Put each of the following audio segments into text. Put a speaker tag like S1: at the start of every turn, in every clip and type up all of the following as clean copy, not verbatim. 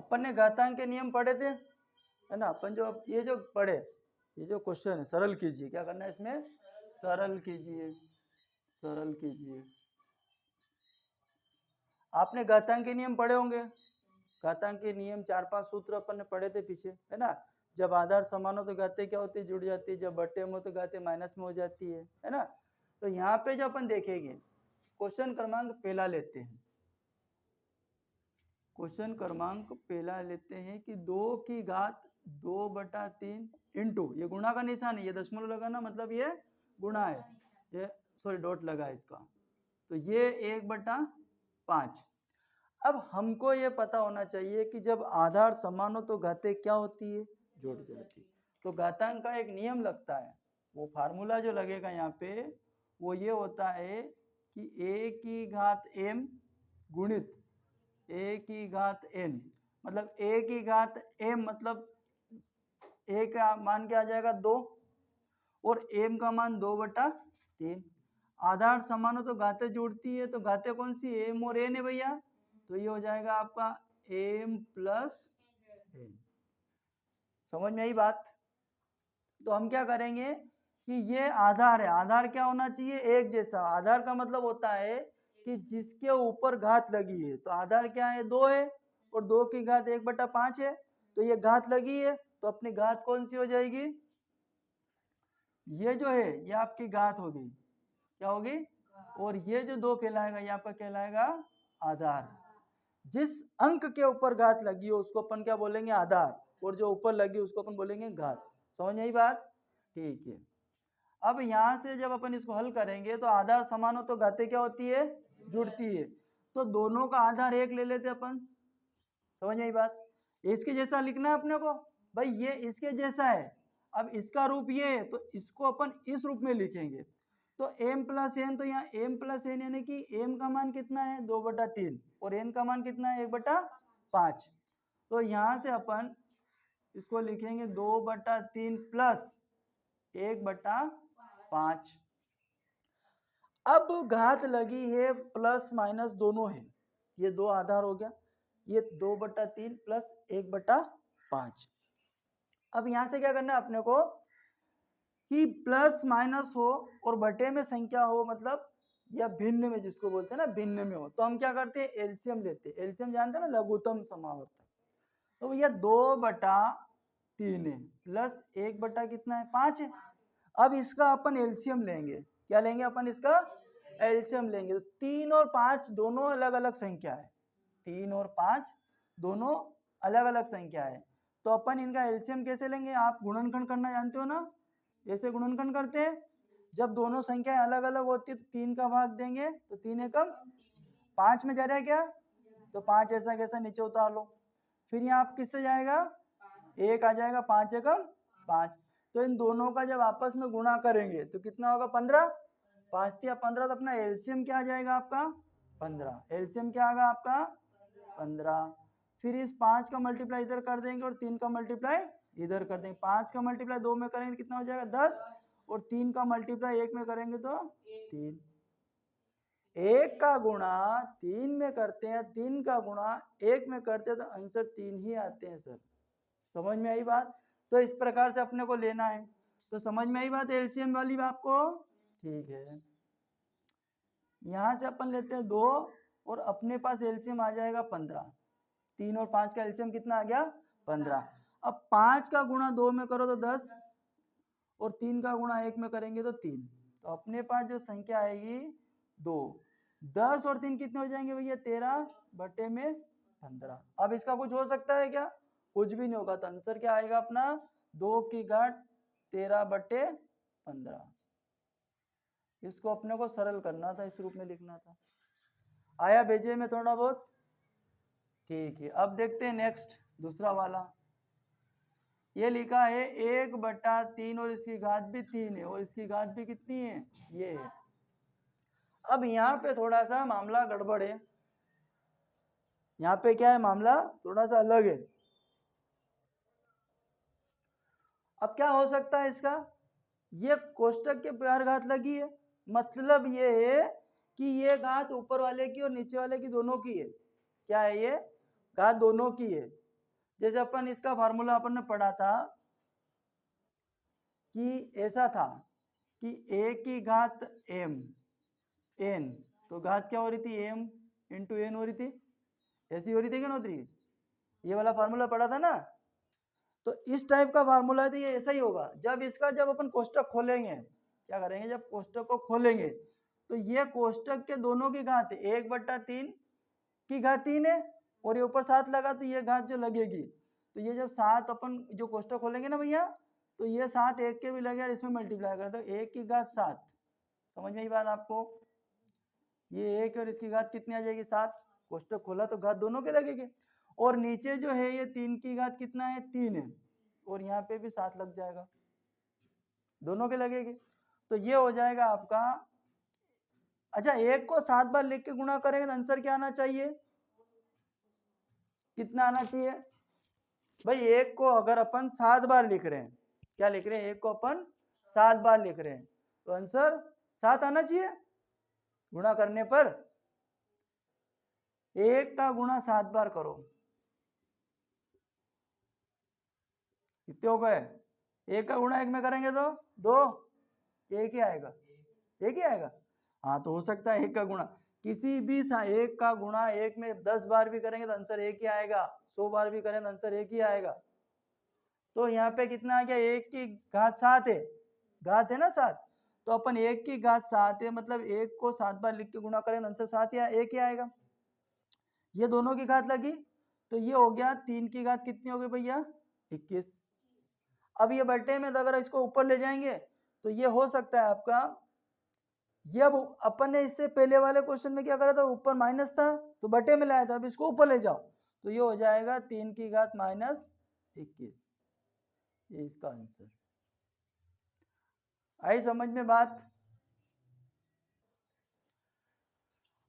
S1: अपन ने घातांक के नियम पढ़े थे, है ना। अपन जो ये जो पढ़े, ये जो क्वेश्चन है सरल कीजिए, क्या करना है इसमें, सरल कीजिए, सरल कीजिए। आपने घातांक के नियम पढ़े होंगे, घातांक के नियम 4-5 सूत्र अपन ने पढ़े थे पीछे, है ना। जब आधार समान हो तो घाते क्या होती है, जुड़ जाती है, जब बटे में हो तो घाते माइनस में हो जाती है ना। तो यहाँ पे जो अपन देखेंगे, क्वेश्चन क्रमांक पहला लेते हैं, क्वेश्चन क्रमांक पहला लेते हैं कि 2 की घात 2/3 इंटू, ये गुणा का निशान है, ये दशमलव लगाना मतलब ये गुणा है, ये सॉरी डॉट लगा इसका, तो ये 1/5। अब हमको ये पता होना चाहिए कि जब आधार समान हो तो घाते क्या होती है, जुड़ जाती है। तो घातांक का एक नियम लगता है, वो फार्मूला जो लगेगा यहाँ पे वो ये होता है कि a की घात m गुणित a की घात n, मतलब a की घात m मतलब a का मान क्या आ जाएगा 2 और m का मान 2/3। आधार समान हो तो घाते जुड़ती है, तो घाते कौन सी, m और n है भैया, तो ये हो जाएगा आपका m प्लस n। समझ में आई बात। तो हम क्या करेंगे कि ये आधार है, आधार क्या होना चाहिए, एक जैसा। आधार का मतलब होता है कि जिसके ऊपर घात लगी है, तो आधार क्या है 2 है और 2 की घात 1/5 है, तो ये घात लगी है, तो अपनी घात कौन सी हो जाएगी, ये जो है ये आपकी घात होगी, क्या होगी, और ये जो 2 कहलाएगा ये आपका कहलाएगा आधार। जिस अंक के ऊपर घात लगी हो उसको अपन क्या बोलेंगे, आधार, और जो ऊपर लगी उसको अपन बोलेंगे घात। समझ में आई बात, ठीक है। अब यहाँ से जब अपन इसको हल करेंगे तो आधार समान हो तो घातें क्या होती है, जुड़ती है, तो दोनों का आधार 1 ले लेते अपन। समझ में आई बात। इसके जैसा लिखना है अपने को, भाई ये इसके जैसा है, अब इसका रूप ये है तो इसको अपन इस रूप में लिखेंगे, तो m प्लस एन, तो यहाँ m प्लस एन यानी कि m का मान कितना है 2/3 और n का मान कितना है 1/5, तो यहाँ से अपन इसको लिखेंगे 2/3 प्लस 1/5। अब घात लगी है प्लस माइनस दोनों है, ये 2 आधार हो गया, ये 2/3 प्लस 1/5। अब यहाँ से क्या करना है अपने को कि प्लस माइनस हो और बटे में संख्या हो, मतलब या भिन्न में जिसको बोलते हैं ना, भिन्न में हो, तो हम क्या करते हैं एलसीएम लेते हैं। एलसीएम जानते हैं ना, लघुत्तम समावर्तक। तो भैया 2/3 है प्लस 1 कितना है 5 है। अब इसका अपन एलसीएम लेंगे, क्या लेंगे अपन, इसका एलसीएम लेंगे। तो 3 और 5 दोनों अलग अलग संख्या है, 3 और 5 दोनों अलग अलग संख्या है, तो अपन इनका एलसीएम कैसे लेंगे, आप गुणनखंड करना जानते हो ना, ऐसे गुणनखंड करते हैं। जब दोनों संख्याएं अलग अलग होती है तो 3 का भाग देंगे, तो 3 एकम 5 में जा रहा है क्या, तो 5 ऐसा कैसा नीचे उतार लो, फिर यहाँ आप किससे जाएगा 1 आ जाएगा, 5 एकम 5। तो इन दोनों का जब आपस में गुणा करेंगे तो कितना होगा 15, 5 या 15, तो अपना एलसीएम क्या आ जाएगा आपका 15, एलसीएम क्या आएगा आपका 15। फिर इस 5 का मल्टीप्लाई इधर कर देंगे और 3 का मल्टीप्लाई इधर कर देंगे, 5 का मल्टीप्लाई 2 में करेंगे तो कितना हो जाएगा 10, और 3 का मल्टीप्लाई 1 में करेंगे तो 3। 1 का गुणा 3 में करते हैं, 3 का गुणा 1 में करते हैं, तो आंसर 3 ही आते हैं सर। समझ में आई बात। तो इस प्रकार से अपने को लेना है, तो समझ में आई बात एलसीएम वाली बात को, ठीक है। यहाँ से अपन लेते हैं 2 और अपने पास एलसीएम आ जाएगा 15, 3 और 5 का एलसीएम कितना आ गया 15। अब 5 का गुणा 2 में करो तो 10 और 3 का गुणा 1 में करेंगे तो 3, तो अपने पास जो संख्या आएगी 2, 10 और 3 कितने हो जाएंगे भैया 13/15। अब इसका कुछ हो सकता है क्या, कुछ भी नहीं होगा, तो आंसर क्या आएगा अपना 2 की घात 13/15। इसको अपने को सरल करना था, इस रूप में लिखना था। आया भेजे में थोड़ा बहुत, ठीक है। अब देखते हैं नेक्स्ट दूसरा वाला, ये लिखा है 1/3 और इसकी घात भी 3 है और इसकी घात भी कितनी है, ये है। अब यहाँ पे थोड़ा सा मामला गड़बड़ है, यहाँ पे क्या है मामला थोड़ा सा अलग है। अब क्या हो सकता है इसका, ये कोष्टक के बाहर घात लगी है, मतलब ये है कि ये घात ऊपर वाले की और नीचे वाले की दोनों की है, क्या है ये घात दोनों की है, जैसे अपन इसका फार्मूला अपन ने पढ़ा था कि ऐसा था कि a की घात m n, तो घात क्या हो रही थी m इंटू n हो रही थी, ऐसी हो रही थी क्या नौतरी, ये वाला फार्मूला पढ़ा था ना। तो इस टाइप का फार्मूला है तो ये ऐसा ही होगा। जब अपन कोष्टक खोलेंगे, क्या करेंगे, जब कोष्टक को खोलेंगे तो ये कोष्टक के दोनों की घात 1/3 की घात 3 है, और ये ऊपर 7 लगा तो ये घात जो लगेगी, तो ये जब 7 अपन जो कोष्टक खोलेंगे ना भैया, तो ये 7 एक के भी लगे और इसमें मल्टीप्लाई कर दो, 1 की घात 7। समझ में ये बात आपको, ये 1 और इसकी घात कितनी आ जाएगी 7, कोष्टक खोला तो घात दोनों के लगेगी, और नीचे जो है ये 3 की घात कितना है 3 है, और यहाँ पे भी 7 लग जाएगा, दोनों के लगेगी, तो ये हो जाएगा आपका। अच्छा, 1 को 7 बार लिख के गुणा करेंगे तो आंसर क्या आना चाहिए, कितना आना चाहिए भाई, 1 को अगर अपन 7 बार लिख रहे हैं, क्या लिख रहे हैं, 1 को अपन 7 बार लिख रहे हैं, तो आंसर 7 आना चाहिए गुणा करने पर। 1 का गुणा 7 बार करो, कितने हो गए, 1 का गुणा 1 में करेंगे तो 2, एक ही आएगा, एक ही आएगा। हाँ, तो हो सकता है 1 का गुणा किसी भी 1 का गुणा 1 में 10 बार भी करेंगे तो आंसर 1 ही आएगा, 100 बार भी करें तो आंसर 1 ही आएगा। तो यहाँ पे कितना आ गया, 1 की घात 7 है, घात है ना 7, तो अपन 1 की घात 7 है, मतलब 1 को 7 बार लिख के गुणा करें तो आंसर 7 या 1 ही आएगा। ये दोनों की घात लगी तो ये हो गया 3 की घात कितनी हो गई भैया 21। अब ये बटे में अगर इसको ऊपर ले जाएंगे तो ये हो सकता है आपका, ये अब अपन ने इससे पहले वाले क्वेश्चन में क्या करा था, ऊपर माइनस था तो बटे में लाया था, अब इसको ऊपर ले जाओ तो ये हो जाएगा 3 की घात -21, ये इसका आंसर। आई समझ में बात।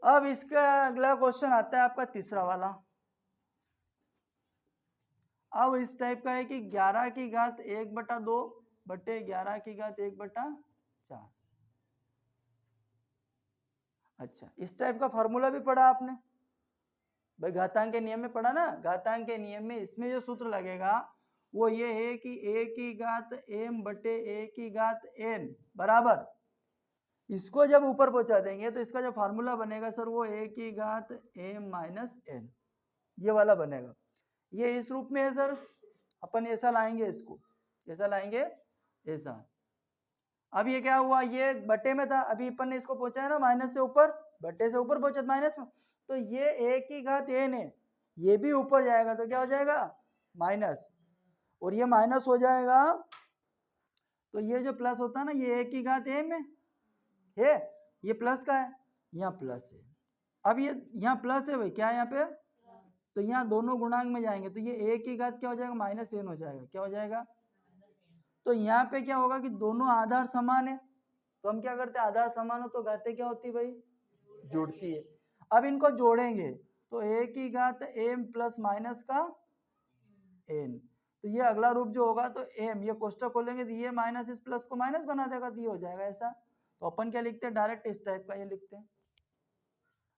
S1: अब इसका अगला क्वेश्चन आता है आपका तीसरा वाला। अब इस टाइप का है कि 11 की घात 1/2 बटे 11 की घात 1/4। अच्छा, इस टाइप का फॉर्मूला भी पढ़ा आपने भाई, घातांक के नियम में पढ़ा ना, घातांक के नियम में इसमें जो सूत्र लगेगा वो ये है कि a की घात m बटे a की घात n बराबर, इसको जब ऊपर पहुंचा देंगे तो इसका जो फार्मूला बनेगा सर वो a की घात m माइनस n, ये वाला बनेगा। ये इस रूप में है सर, अपन ऐसा लाएंगे, इसको ऐसा लाएंगे, ऐसा। अब ये क्या हुआ, ये बटे में था, अभी अपन ने इसको पहुंचाया ना माइनस से ऊपर, बटे से ऊपर पहुंचा माइनस में, तो ये a की घात n है, ये भी ऊपर जाएगा तो क्या हो जाएगा माइनस, और ये माइनस हो जाएगा तो ये जो प्लस होता है ना, ये a की घात m है, ये प्लस का है, यहाँ प्लस है। अब ये यहाँ प्लस है भाई, क्या है यहाँ पे, तो यहाँ दोनों गुणांक में जाएंगे तो ये a की घात क्या हो जाएगा -n हो जाएगा, क्या हो जाएगा, तो यहाँ पे क्या होगा कि दोनों आधार समान है, तो हम क्या करते हैं, आधार समान हो तो घातें क्या होती है भाई, जुड़ती है। अब इनको जोड़ेंगे तो a की घात m प्लस माइनस का n, तो ये अगला रूप जो होगा तो m, ये कोष्टक खोलेंगे तो ये माइनस इस प्लस को माइनस बना देगा तो ये हो जाएगा ऐसा। तो अपन क्या लिखते हैं, डायरेक्ट इस टाइप का ये लिखते हैं।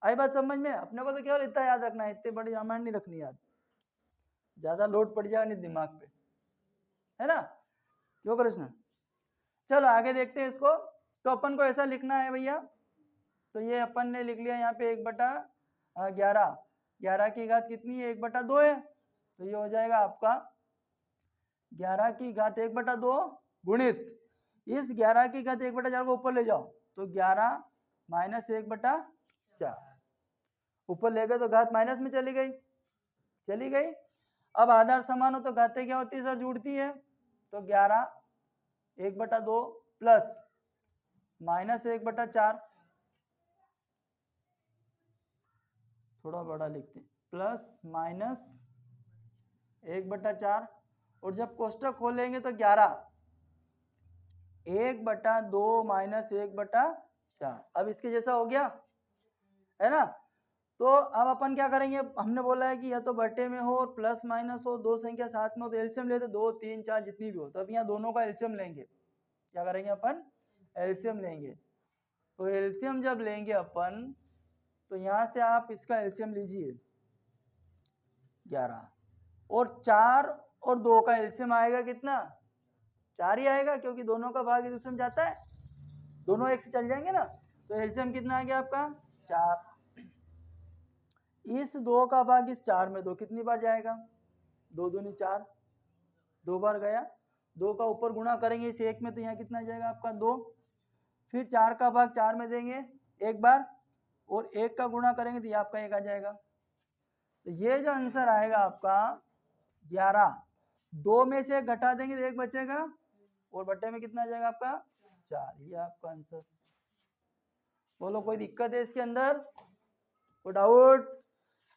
S1: आई बात समझ में, अपने को तो केवल इतना याद रखना है, इतनी बड़ी रामायण नहीं रखनी याद, ज्यादा लोड पड़ जाएगा नहीं दिमाग पे, है ना, क्यों कृष्ण। चलो आगे देखते हैं इसको। तो अपन को ऐसा लिखना है भैया, तो ये अपन ने लिख लिया यहाँ पे 1/11, 11 की घात कितनी है 1/2 है, तो ये हो जाएगा आपका 11 की घात 1/2 गुणित इस 11 की घात 1/4 को ऊपर ले जाओ तो 11 माइनस 1/4, ऊपर ले गए तो घात माइनस में चली गई, चली गई। अब आधार समान हो तो घातें क्या होती है सर, जुड़ती है, तो 11 1/2 प्लस माइनस 1/4, थोड़ा बड़ा लिखते हैं, प्लस माइनस 1/4, और जब कोष्टक खोलेंगे तो 11 1/2 माइनस 1/4, अब इसके जैसा हो गया है ना। तो अब अपन क्या करेंगे, हमने बोला है कि या तो बटे में हो और प्लस माइनस हो, दो संख्या साथ में हो तो एलसीएम लेते, 2 3 4 जितनी भी हो, तो अब यहाँ दोनों का एलसीएम लेंगे, क्या करेंगे अपन एलसीएम लेंगे। तो एलसीएम जब लेंगे अपन तो यहाँ से आप इसका एलसीएम लीजिए 11, और 4 और 2 का एलसीएम आएगा कितना? 4 ही आएगा, क्योंकि दोनों का भाग एक दूसरे में जाता है, दोनों एक से चल जाएंगे ना। तो एलसीएम कितना आ गया आपका? 4। इस 2 का भाग इस 4 में 2 कितनी बार जाएगा? 2 दूनी 4, 2 बार गया। 2 का ऊपर गुणा करेंगे इस 1 में, तो यहाँ कितना जाएगा आपका? 2। फिर 4 का भाग 4 में देंगे एक बार, और 1 का गुणा करेंगे तो ये आपका 1 आ जाएगा। तो ये जो आंसर आएगा आपका 11, 2 में से 1 घटा देंगे तो 1 बचेगा, और बट्टे में कितना आ जाएगा आपका? 4। ये आपका आंसर। बोलो कोई दिक्कत है इसके अंदर? कोई डाउट?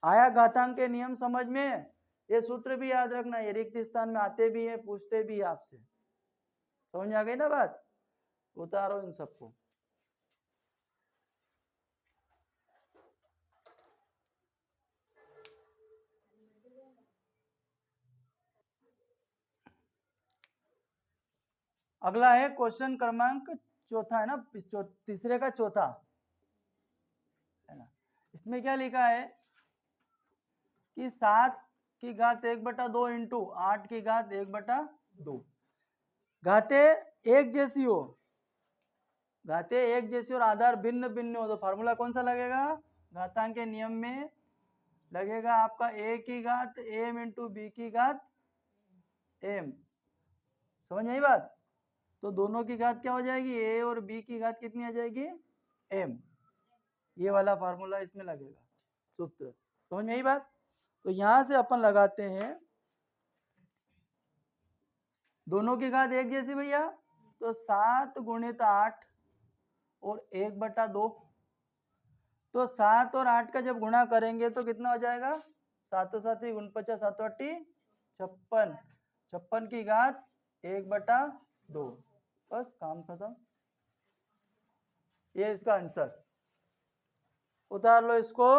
S1: आया घातांक के नियम समझ में? ये सूत्र भी याद रखना, ये रिक्त स्थान में आते भी है, पूछते भी है आपसे। समझ आ गई ना बात? उतारो इन सबको। अगला है क्वेश्चन क्रमांक चौथा, है ना, तीसरे का चौथा, है ना। इसमें क्या लिखा है कि 7 की घात 1/2 इंटू 8 की घात 1/2, घाते एक जैसी हो, घाते एक जैसी और आधार भिन्न भिन्न हो, तो फार्मूला कौन सा लगेगा? घातांक के नियम में लगेगा आपका a की घात m इंटू बी की घात m। समझ आई बात? तो दोनों की घात क्या हो जाएगी? a और b की घात कितनी आ जाएगी? m। ये वाला फार्मूला इसमें लगेगा, सूत्र। समझ में आई बात? तो यहां से अपन लगाते हैं दोनों की घात एक जैसी भैया, तो 7 गुणित 8 और 1/2, तो 7 और 8 का जब गुणा करेंगे तो कितना हो जाएगा? 7 7 49, 7 8 56, 56 की घात 1/2। बस काम खत्म। ये इसका आंसर। उतार लो इसको।